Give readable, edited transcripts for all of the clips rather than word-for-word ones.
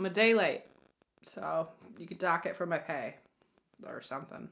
I'm a day late, so you could dock it for my pay or something.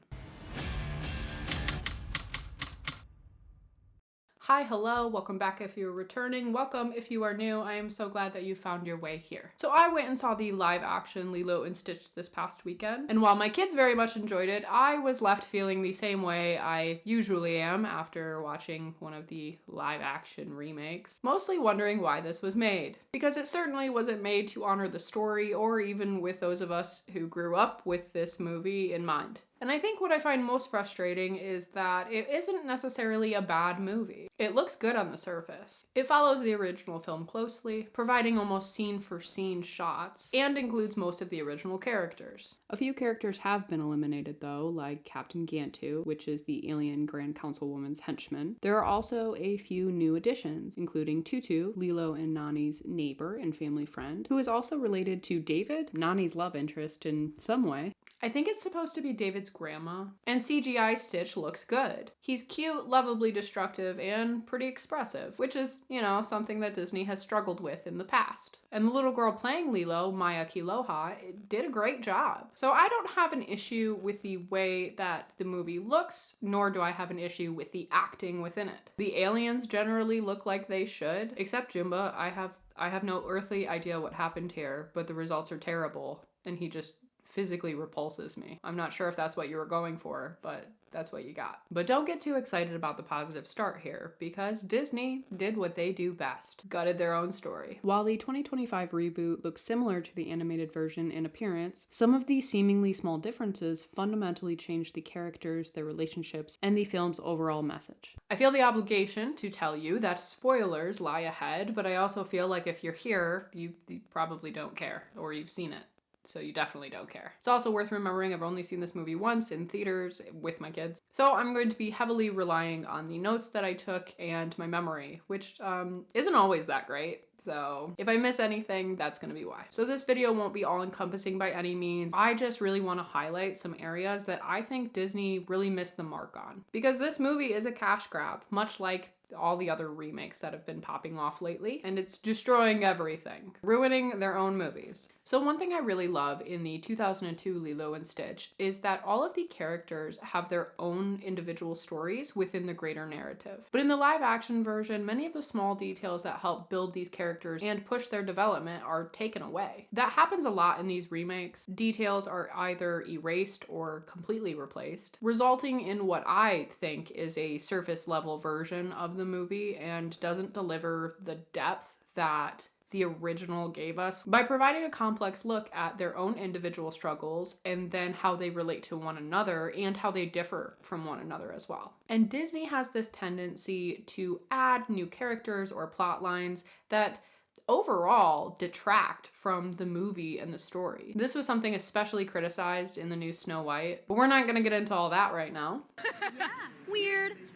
Hi, hello, welcome back if you're returning. Welcome if you are new. I am so glad that you found your way here. So I went and saw the live action Lilo and Stitch this past weekend, and while my kids very much enjoyed it, I was left feeling the same way I usually am after watching one of the live action remakes, mostly wondering why this was made. Because it certainly wasn't made to honor the story or even with those of us who grew up with this movie in mind. And I think what I find most frustrating is that it isn't necessarily a bad movie. It looks good on the surface. It follows the original film closely, providing almost scene-for-scene shots, and includes most of the original characters. A few characters have been eliminated though, like Captain Gantu, which is the alien Grand Councilwoman's henchman. There are also a few new additions, including Tutu, Lilo and Nani's neighbor and family friend, who is also related to David, Nani's love interest in some way. I think it's supposed to be David's grandma. And CGI Stitch looks good. He's cute, lovably destructive, and pretty expressive, which is, something that Disney has struggled with in the past. And the little girl playing Lilo, Maya Kiloha, did a great job. So I don't have an issue with the way that the movie looks, nor do I have an issue with the acting within it. The aliens generally look like they should, except Jumba. I have no earthly idea what happened here, but the results are terrible, and he just physically repulses me. I'm not sure if that's what you were going for, but that's what you got. But don't get too excited about the positive start here, because Disney did what they do best, gutted their own story. While the 2025 reboot looks similar to the animated version in appearance, some of the seemingly small differences fundamentally change the characters, their relationships, and the film's overall message. I feel the obligation to tell you that spoilers lie ahead, but I also feel like if you're here, you probably don't care, or you've seen it. So you definitely don't care. It's also worth remembering I've only seen this movie once in theaters with my kids. So I'm going to be heavily relying on the notes that I took and my memory, which isn't always that great. So if I miss anything, that's gonna be why. So this video won't be all encompassing by any means. I just really wanna highlight some areas that I think Disney really missed the mark on. Because this movie is a cash grab, much like all the other remakes that have been popping off lately, and it's destroying everything, ruining their own movies. So one thing I really love in the 2002 Lilo and Stitch is that all of the characters have their own individual stories within the greater narrative. But in the live action version, many of the small details that help build these characters and push their development are taken away. That happens a lot in these remakes. Details are either erased or completely replaced, resulting in what I think is a surface level version of the movie and doesn't deliver the depth that the original gave us by providing a complex look at their own individual struggles and then how they relate to one another and how they differ from one another as well. And Disney has this tendency to add new characters or plot lines that overall detract from the movie and the story. This was something especially criticized in the new Snow White, but we're not going to get into all that right now. Yeah.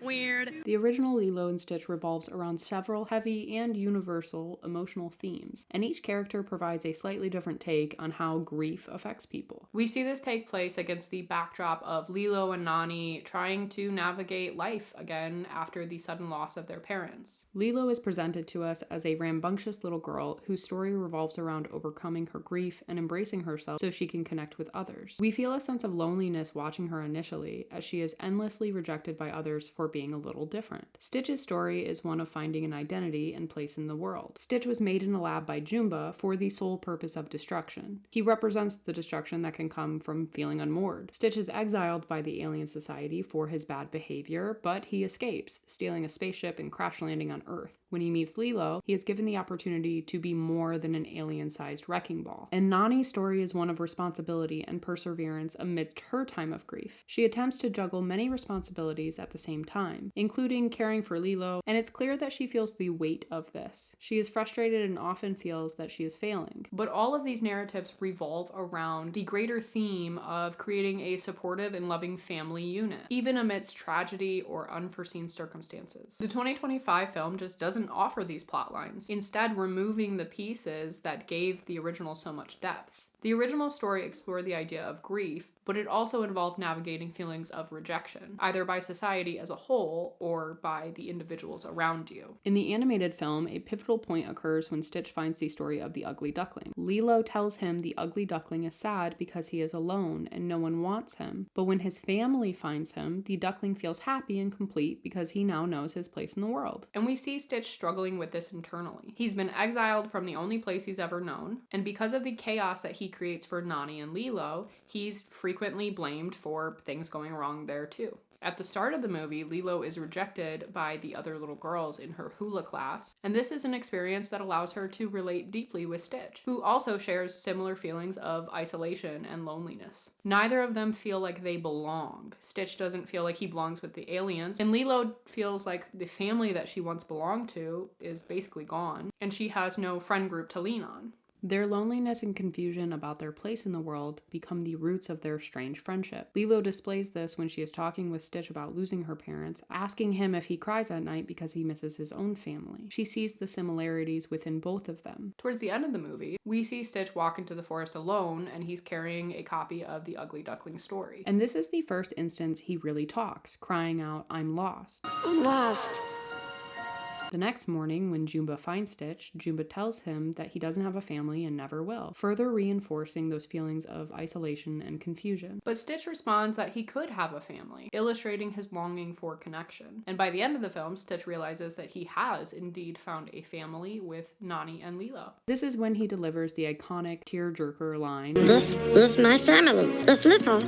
Weird. The original Lilo and Stitch revolves around several heavy and universal emotional themes, and each character provides a slightly different take on how grief affects people. We see this take place against the backdrop of Lilo and Nani trying to navigate life again after the sudden loss of their parents. Lilo is presented to us as a rambunctious little girl whose story revolves around overcoming her grief and embracing herself so she can connect with others. We feel a sense of loneliness watching her initially, as she is endlessly rejected by others for being a little different. Stitch's story is one of finding an identity and place in the world. Stitch was made in a lab by Jumba for the sole purpose of destruction. He represents the destruction that can come from feeling unmoored. Stitch is exiled by the alien society for his bad behavior, but he escapes, stealing a spaceship and crash landing on Earth. When he meets Lilo, he is given the opportunity to be more than an alien-sized wrecking ball. And Nani's story is one of responsibility and perseverance amidst her time of grief. She attempts to juggle many responsibilities at the same time, including caring for Lilo, and it's clear that she feels the weight of this. She is frustrated and often feels that she is failing. But all of these narratives revolve around the greater theme of creating a supportive and loving family unit, even amidst tragedy or unforeseen circumstances. The 2025 film just doesn't offer these plot lines, instead removing the pieces that gave the original so much depth. The original story explored the idea of grief, but it also involved navigating feelings of rejection, either by society as a whole or by the individuals around you. In the animated film, a pivotal point occurs when Stitch finds the story of the ugly duckling. Lilo tells him the ugly duckling is sad because he is alone and no one wants him, but when his family finds him, the duckling feels happy and complete because he now knows his place in the world. And we see Stitch struggling with this internally. He's been exiled from the only place he's ever known, and because of the chaos that he creates for Nani and Lilo, he's frequently blamed for things going wrong there too. At the start of the movie, Lilo is rejected by the other little girls in her hula class, and this is an experience that allows her to relate deeply with Stitch, who also shares similar feelings of isolation and loneliness. Neither of them feel like they belong. Stitch doesn't feel like he belongs with the aliens, and Lilo feels like the family that she once belonged to is basically gone, and she has no friend group to lean on. Their loneliness and confusion about their place in the world become the roots of their strange friendship. Lilo displays this when she is talking with Stitch about losing her parents, asking him if he cries at night because he misses his own family. She sees the similarities within both of them. Towards the end of the movie, we see Stitch walk into the forest alone, and he's carrying a copy of the Ugly Duckling story. And this is the first instance he really talks, crying out, "I'm lost." I'm lost. The next morning, when Jumba finds Stitch, Jumba tells him that he doesn't have a family and never will, further reinforcing those feelings of isolation and confusion. But Stitch responds that he could have a family, illustrating his longing for connection. And by the end of the film, Stitch realizes that he has indeed found a family with Nani and Lilo. This is when he delivers the iconic tearjerker line, This is my family. It's little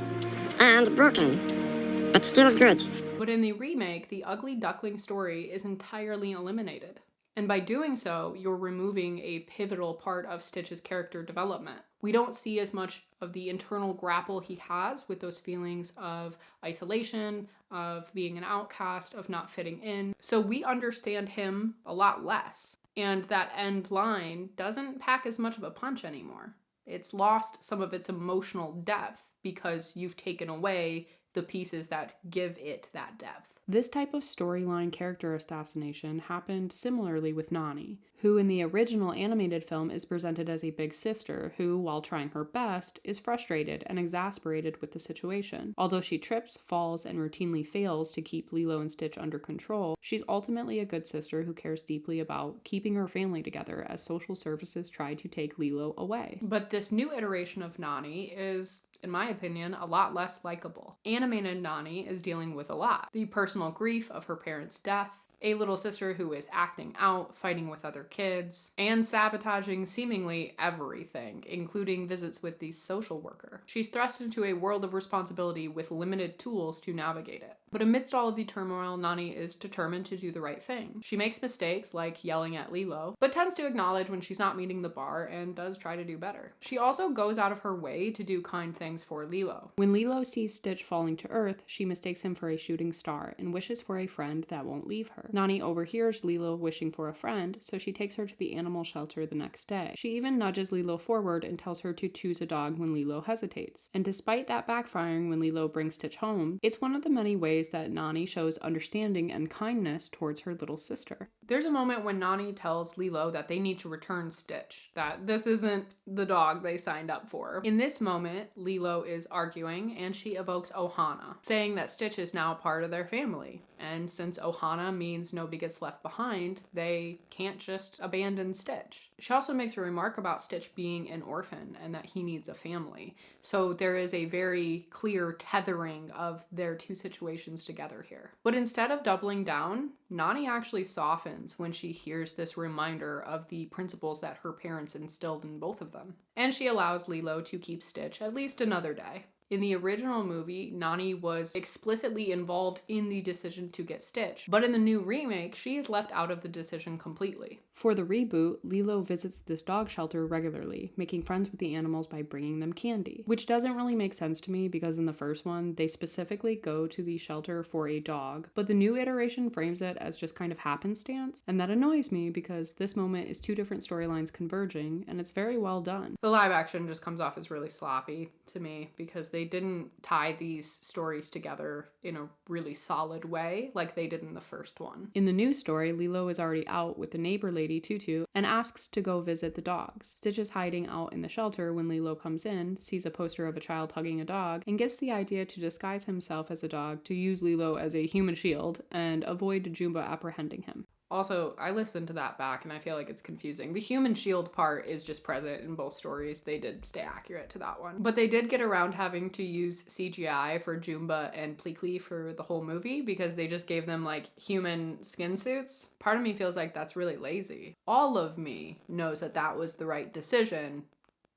and broken, but still good. But in the remake, the Ugly Duckling story is entirely eliminated. And by doing so, you're removing a pivotal part of Stitch's character development. We don't see as much of the internal grapple he has with those feelings of isolation, of being an outcast, of not fitting in. So we understand him a lot less. And that end line doesn't pack as much of a punch anymore. It's lost some of its emotional depth because you've taken away the pieces that give it that depth. This type of storyline character assassination happened similarly with Nani, who in the original animated film is presented as a big sister who, while trying her best, is frustrated and exasperated with the situation. Although she trips, falls, and routinely fails to keep Lilo and Stitch under control, she's ultimately a good sister who cares deeply about keeping her family together as social services try to take Lilo away. But this new iteration of Nani is, in my opinion, a lot less likable. Animated Nani is dealing with a lot. The personal grief of her parents' death, a little sister who is acting out, fighting with other kids, and sabotaging seemingly everything, including visits with the social worker. She's thrust into a world of responsibility with limited tools to navigate it. But amidst all of the turmoil, Nani is determined to do the right thing. She makes mistakes, like yelling at Lilo, but tends to acknowledge when she's not meeting the bar and does try to do better. She also goes out of her way to do kind things for Lilo. When Lilo sees Stitch falling to earth, she mistakes him for a shooting star and wishes for a friend that won't leave her. Nani overhears Lilo wishing for a friend, so she takes her to the animal shelter the next day. She even nudges Lilo forward and tells her to choose a dog when Lilo hesitates. And despite that backfiring when Lilo brings Stitch home, it's one of the many ways that Nani shows understanding and kindness towards her little sister. There's a moment when Nani tells Lilo that they need to return Stitch, that this isn't the dog they signed up for. In this moment, Lilo is arguing and she evokes Ohana, saying that Stitch is now part of their family. And since Ohana means nobody gets left behind, they can't just abandon Stitch. She also makes a remark about Stitch being an orphan and that he needs a family. So there is a very clear tethering of their two situations together here. But instead of doubling down, Nani actually softens when she hears this reminder of the principles that her parents instilled in both of them. And she allows Lilo to keep Stitch at least another day. In the original movie, Nani was explicitly involved in the decision to get Stitch, but in the new remake, she is left out of the decision completely. For the reboot, Lilo visits this dog shelter regularly, making friends with the animals by bringing them candy, which doesn't really make sense to me because in the first one, they specifically go to the shelter for a dog, but the new iteration frames it as just kind of happenstance, and that annoys me because this moment is two different storylines converging, and it's very well done. The live action just comes off as really sloppy to me because they didn't tie these stories together in a really solid way like they did in the first one. In the new story, Lilo is already out with the neighbor lady lady Tutu and asks to go visit the dogs. Stitch is hiding out in the shelter when Lilo comes in, sees a poster of a child hugging a dog, and gets the idea to disguise himself as a dog to use Lilo as a human shield and avoid Jumba apprehending him. Also, I listened to that back and I feel like it's confusing. The human shield part is just present in both stories. They did stay accurate to that one. But they did get around having to use CGI for Jumba and Pleakley for the whole movie because they just gave them like human skin suits. Part of me feels like that's really lazy. All of me knows that that was the right decision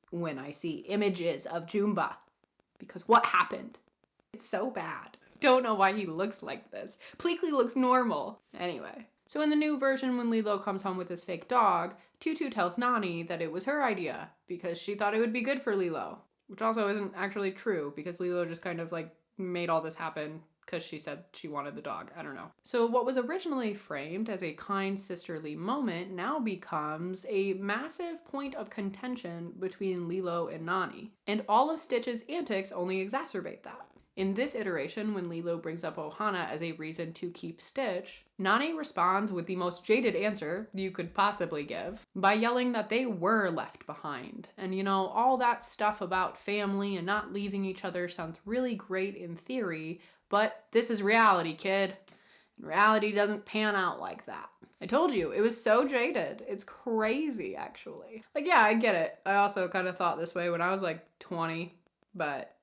when I see images of Jumba. Because what happened? It's so bad. Don't know why he looks like this. Pleakley looks normal. Anyway. So in the new version, when Lilo comes home with his fake dog, Tutu tells Nani that it was her idea because she thought it would be good for Lilo. Which also isn't actually true because Lilo just kind of like made all this happen because she said she wanted the dog. I don't know. So what was originally framed as a kind sisterly moment now becomes a massive point of contention between Lilo and Nani. And all of Stitch's antics only exacerbate that. In this iteration, when Lilo brings up Ohana as a reason to keep Stitch, Nani responds with the most jaded answer you could possibly give by yelling that they were left behind. And you know, all that stuff about family and not leaving each other sounds really great in theory, but this is reality, kid. Reality doesn't pan out like that. I told you, it was so jaded. It's crazy, actually. Like, yeah, I get it. I also kind of thought this way when I was like 20, but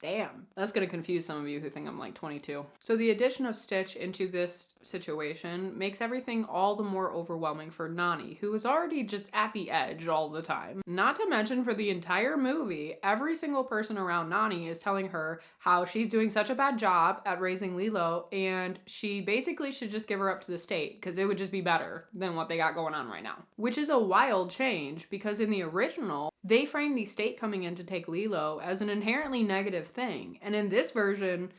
damn, that's gonna confuse some of you who think I'm like 22. So the addition of Stitch into this situation makes everything all the more overwhelming for Nani, who is already just at the edge all the time. Not to mention for the entire movie, every single person around Nani is telling her how she's doing such a bad job at raising Lilo and she basically should just give her up to the state because it would just be better than what they got going on right now. Which is a wild change because in the original, they frame the state coming in to take Lilo as an inherently negative thing. And in this version,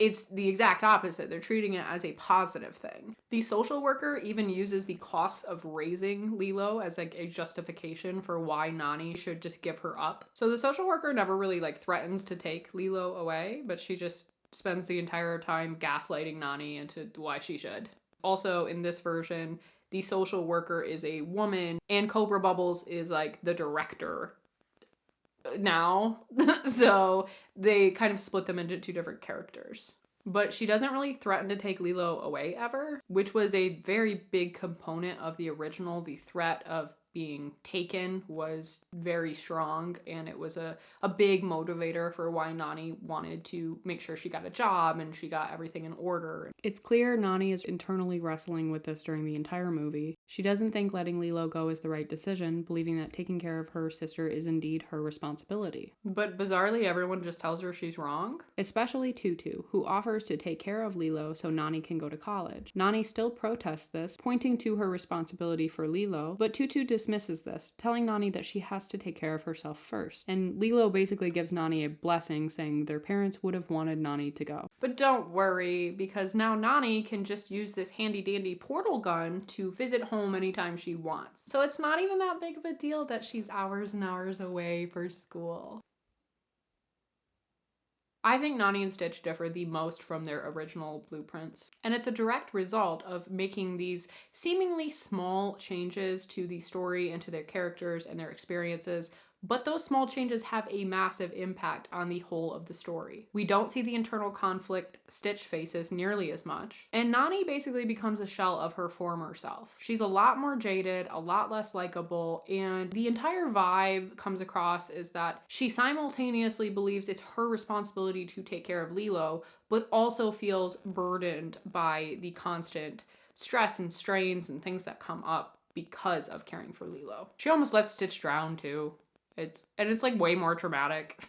it's the exact opposite. They're treating it as a positive thing. The social worker even uses the costs of raising Lilo as like a justification for why Nani should just give her up. So the social worker never really like threatens to take Lilo away, but she just spends the entire time gaslighting Nani into why she should. Also in this version, the social worker is a woman and Cobra Bubbles is like the director now. So they kind of split them into two different characters. But she doesn't really threaten to take Lilo away ever, which was a very big component of the original. The threat of being taken was very strong, and it was a big motivator for why Nani wanted to make sure she got a job and she got everything in order. It's clear Nani is internally wrestling with this during the entire movie. She doesn't think letting Lilo go is the right decision, believing that taking care of her sister is indeed her responsibility. But bizarrely, everyone just tells her she's wrong. Especially Tutu, who offers to take care of Lilo so Nani can go to college. Nani still protests this, pointing to her responsibility for Lilo, but Tutu dismisses this, telling Nani that she has to take care of herself first. And Lilo basically gives Nani a blessing, saying their parents would have wanted Nani to go. But don't worry, because now Nani can just use this handy-dandy portal gun to visit home anytime she wants. So it's not even that big of a deal that she's hours and hours away for school. I think Nani and Stitch differ the most from their original blueprints, and it's a direct result of making these seemingly small changes to the story and to their characters and their experiences, but those small changes have a massive impact on the whole of the story. We don't see the internal conflict Stitch faces nearly as much, and Nani basically becomes a shell of her former self. She's a lot more jaded, a lot less likable, and the entire vibe comes across is that she simultaneously believes it's her responsibility to take care of Lilo, but also feels burdened by the constant stress and strains and things that come up because of caring for Lilo. She almost lets Stitch drown too. It's like way more traumatic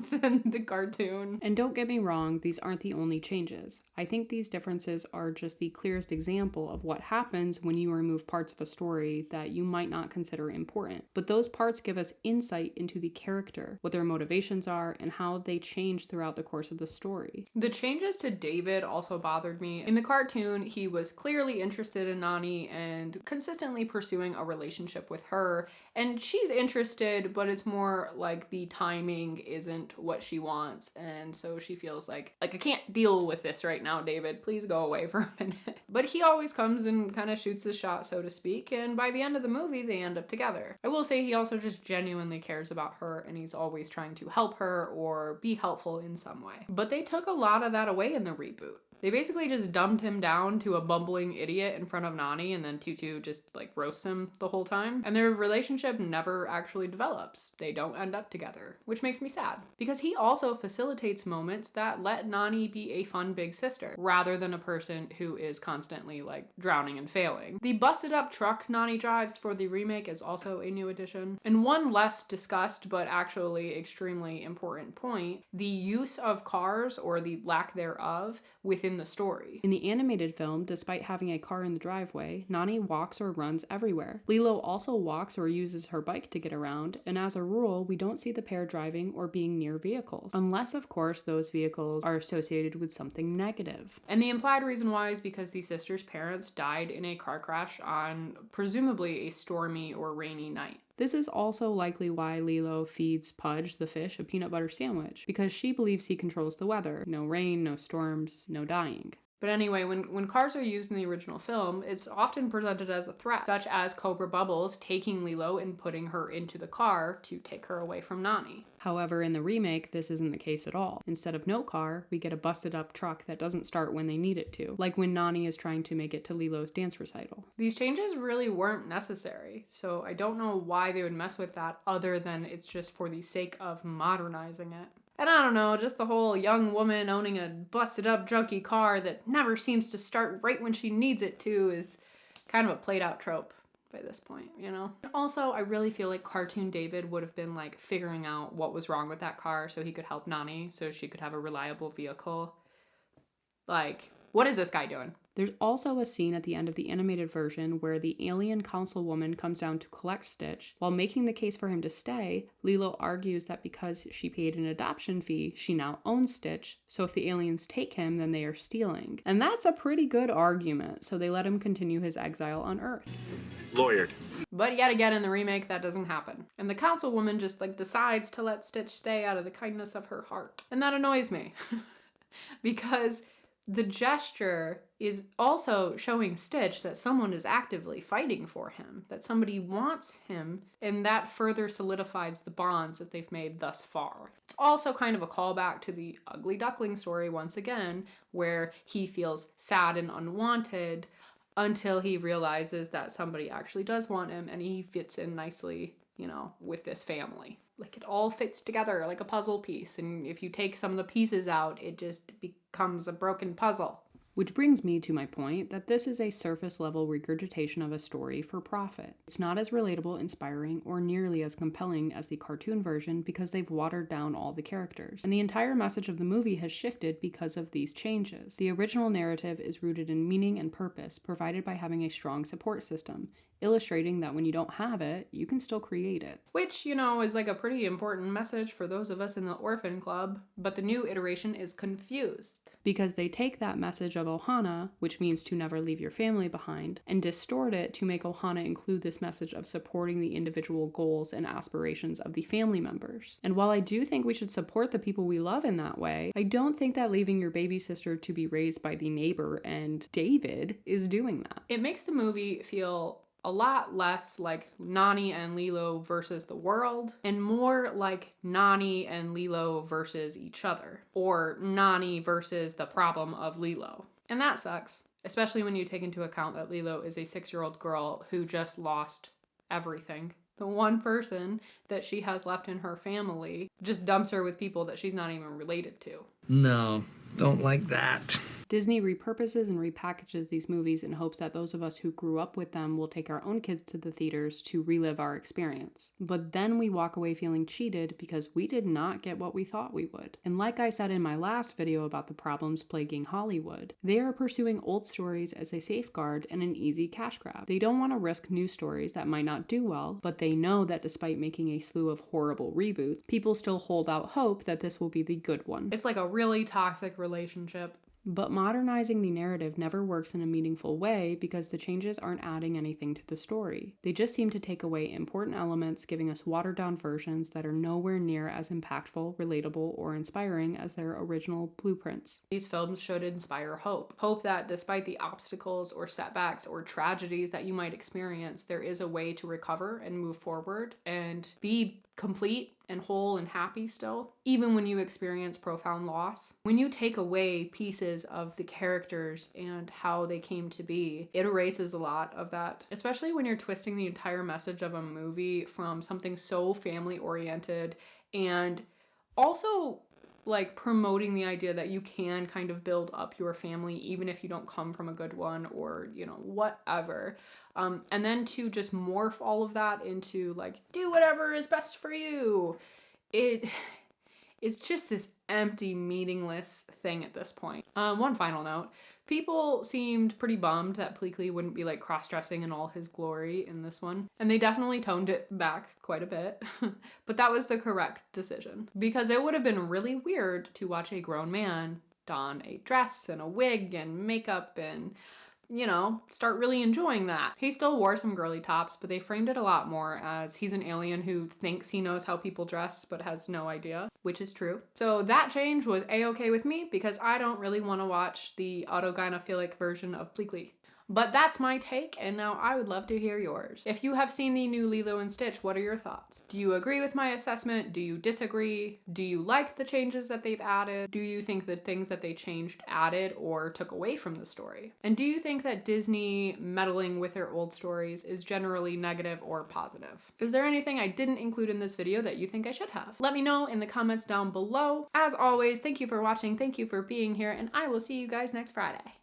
than the cartoon. And don't get me wrong, these aren't the only changes. I think these differences are just the clearest example of what happens when you remove parts of a story that you might not consider important. But those parts give us insight into the character, what their motivations are, and how they change throughout the course of the story. The changes to David also bothered me. In the cartoon, he was clearly interested in Nani and consistently pursuing a relationship with her. And she's interested, but it's more more like the timing isn't what she wants, and so she feels like I can't deal with this right now, David. Please go away for a minute. But he always comes and kind of shoots his shot, so to speak, and by the end of the movie, they end up together. I will say he also just genuinely cares about her, and he's always trying to help her or be helpful in some way. But they took a lot of that away in the reboot. They basically just dumbed him down to a bumbling idiot in front of Nani, and then Tutu just like roasts him the whole time. And their relationship never actually develops. They don't end up together, which makes me sad. Because he also facilitates moments that let Nani be a fun big sister, rather than a person who is constantly like drowning and failing. The busted up truck Nani drives for the remake is also a new addition. And one less discussed, but actually extremely important point, the use of cars, or the lack thereof, within the story. In the animated film, despite having a car in the driveway, Nani walks or runs everywhere. Lilo also walks or uses her bike to get around, and as a rule, we don't see the pair driving or being near vehicles, unless of course those vehicles are associated with something negative. And the implied reason why is because the sisters' parents died in a car crash on presumably a stormy or rainy night. This is also likely why Lilo feeds Pudge the fish a peanut butter sandwich, because she believes he controls the weather. No rain, no storms, no dying. But anyway, when cars are used in the original film, it's often presented as a threat, such as Cobra Bubbles taking Lilo and putting her into the car to take her away from Nani. However, in the remake, this isn't the case at all. Instead of no car, we get a busted up truck that doesn't start when they need it to, like when Nani is trying to make it to Lilo's dance recital. These changes really weren't necessary, so I don't know why they would mess with that other than it's just for the sake of modernizing it. And I don't know, just the whole young woman owning a busted up junky car that never seems to start right when she needs it to is kind of a played out trope by this point, you know? Also, I really feel like cartoon David would have been like figuring out what was wrong with that car so he could help Nani, so she could have a reliable vehicle. Like, what is this guy doing? There's also a scene at the end of the animated version where the alien councilwoman comes down to collect Stitch. While making the case for him to stay, Lilo argues that because she paid an adoption fee, she now owns Stitch, so if the aliens take him, then they are stealing. And that's a pretty good argument, so they let him continue his exile on Earth. Lawyered. But yet again in the remake, that doesn't happen. And the councilwoman just decides to let Stitch stay out of the kindness of her heart. And that annoys me. Because the gesture is also showing Stitch that someone is actively fighting for him, that somebody wants him, and that further solidifies the bonds that they've made thus far. It's also kind of a callback to the Ugly Duckling story once again, where he feels sad and unwanted until he realizes that somebody actually does want him, and he fits in nicely, with this family. Like, it all fits together like a puzzle piece, and if you take some of the pieces out, it just becomes a broken puzzle. Which brings me to my point that this is a surface-level regurgitation of a story for profit. It's not as relatable, inspiring, or nearly as compelling as the cartoon version because they've watered down all the characters. And the entire message of the movie has shifted because of these changes. The original narrative is rooted in meaning and purpose provided by having a strong support system, illustrating that when you don't have it, you can still create it. Which, is like a pretty important message for those of us in the orphan club, but the new iteration is confused. Because they take that message of Ohana, which means to never leave your family behind, and distort it to make Ohana include this message of supporting the individual goals and aspirations of the family members. And while I do think we should support the people we love in that way, I don't think that leaving your baby sister to be raised by the neighbor and David is doing that. It makes the movie feel a lot less like Nani and Lilo versus the world, and more like Nani and Lilo versus each other, or Nani versus the problem of Lilo. And that sucks, especially when you take into account that Lilo is a 6-year-old girl who just lost everything. The one person that she has left in her family just dumps her with people that she's not even related to. No, don't like that. Disney repurposes and repackages these movies in hopes that those of us who grew up with them will take our own kids to the theaters to relive our experience. But then we walk away feeling cheated because we did not get what we thought we would. And like I said in my last video about the problems plaguing Hollywood, they are pursuing old stories as a safeguard and an easy cash grab. They don't want to risk new stories that might not do well, but they know that despite making a slew of horrible reboots, people still hold out hope that this will be the good one. It's like a really toxic relationship. But modernizing the narrative never works in a meaningful way because the changes aren't adding anything to the story. They just seem to take away important elements, giving us watered-down versions that are nowhere near as impactful, relatable, or inspiring as their original blueprints. These films should inspire hope. Hope that despite the obstacles or setbacks or tragedies that you might experience, there is a way to recover and move forward and be complete and whole and happy still, even when you experience profound loss. When you take away pieces of the characters and how they came to be, it erases a lot of that, especially when you're twisting the entire message of a movie from something so family oriented and also like promoting the idea that you can kind of build up your family even if you don't come from a good one or, you know, whatever. And then to just morph all of that into like, do whatever is best for you. It's just this empty, meaningless thing at this point. One final note. People seemed pretty bummed that Pleakley wouldn't be like cross-dressing in all his glory in this one. And they definitely toned it back quite a bit. But that was the correct decision. Because it would have been really weird to watch a grown man don a dress and a wig and makeup and, you know, start really enjoying that. He still wore some girly tops, but they framed it a lot more as he's an alien who thinks he knows how people dress but has no idea, which is true. So that change was a-okay with me because I don't really want to watch the autogynephilic version of Pleakley. But that's my take, and now I would love to hear yours. If you have seen the new Lilo and Stitch, what are your thoughts? Do you agree with my assessment? Do you disagree? Do you like the changes that they've added? Do you think the things that they changed added or took away from the story? And do you think that Disney meddling with their old stories is generally negative or positive? Is there anything I didn't include in this video that you think I should have? Let me know in the comments down below. As always, thank you for watching, thank you for being here, and I will see you guys next Friday.